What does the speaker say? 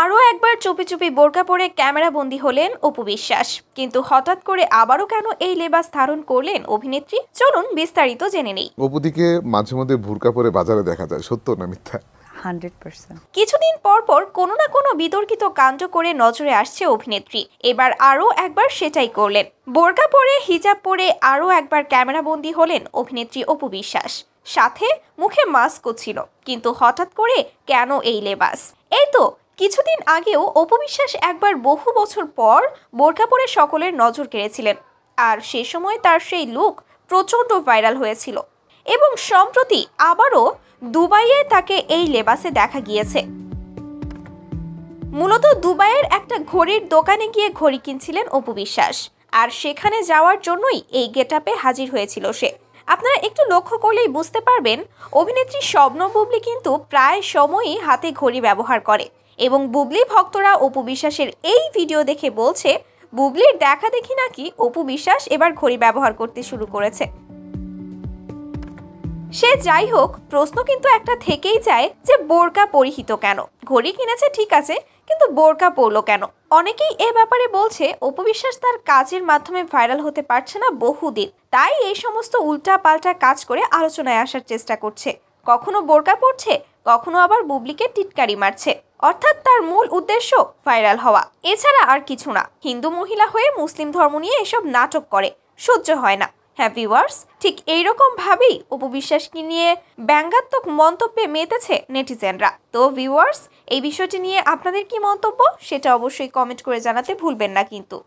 আরও একবার চুপি চুপি বোরকা পরে ক্যামেরা বন্দী হলেন অপু বিশ্বাস। কিন্তু হঠাৎ করে আবারও কেন এই লেবাস ধারণ করলেন অভিনেত্রী, চলুন বিস্তারিত জেনে নেই। অপুদিকে মাঝে মধ্যে বোরকা পরে বাজারে দেখা যায়, সত্য না মিথ্যা? 100%। কিছুদিন পর পর কোনো না কোনো বিতর্কিত কাণ্ড করে নজরে আসছে অভিনেত্রী। এবার আরও একবার সেটাই করলেন। বোরকা পরে হিজাব পরে আরও একবার ক্যামেরা বন্দী হলেন অভিনেত্রী অপু বিশ্বাস। সাথে মুখে মাস্কও ছিল। কিন্তু হঠাৎ করে কেন এই লেবাস? এই তো কিছুদিন আগেও অপু বিশ্বাস একবার বহু বছর পর বোরকা পরে সকলের নজর কেড়েছিলেন। আর সে সময় তার সেই লুক প্রচণ্ড ভাইরাল হয়েছিল এবং সম্প্রতি আবারও দুবাইয়ে তাকে এই লেবাসে দেখা গিয়েছে। মূলত দুবাইয়ের একটা ঘড়ির দোকানে গিয়ে ঘড়ি কিনছিলেন অপু বিশ্বাস, আর সেখানে যাওয়ার জন্যই এই গেটআপে হাজির হয়েছিল সে। আপনারা একটু লক্ষ্য করলেই বুঝতে পারবেন অভিনেত্রী শবনম বুবলি কিন্তু প্রায় সময়ই হাতে ঘড়ি ব্যবহার করে এবং বুবলি ভক্তরা অপু বিশ্বাসের এই ভিডিও দেখে বলছে বুবলির দেখা দেখি নাকি অপু বিশ্বাস এবার ঘড়ি ব্যবহার করতে শুরু করেছে। সে যাই হোক, প্রশ্ন কিন্তু একটা থেকেই যায় যে বোরকা পরিহিত কেন? ঘড়ি কিনেছে ঠিক আছে, কিন্তু বোরকা পরলো কেন? অনেকেই এ ব্যাপারে বলছে অপু বিশ্বাস তার কাজের মাধ্যমে ভাইরাল হতে পারছে না বহুদিন, তাই এই সমস্ত উল্টা পাল্টা কাজ করে আলোচনায় আসার চেষ্টা করছে। কখনো বোরকা পরছে, কখনো আবার বুবলিকে টিটকারি মারছে। অর্থাৎ তার মূল উদ্দেশ্য ভাইরাল হওয়া, এছাড়া আর কিছু না। হিন্দু মহিলা হয়ে মুসলিম ধর্ম নিয়ে এসব নাটক করে, সহ্য হয় না। হ্যাঁ ভিউয়ার্স, ঠিক এইরকম ভাবেই অপু বিশ্বাসকে নিয়ে ব্যঙ্গাত্মক মন্তব্যে মেতেছে নেটিজেনরা। তো ভিউয়ার্স, এই বিষয়টি নিয়ে আপনাদের কি মন্তব্য সেটা অবশ্যই কমেন্ট করে জানাতে ভুলবেন না কিন্তু।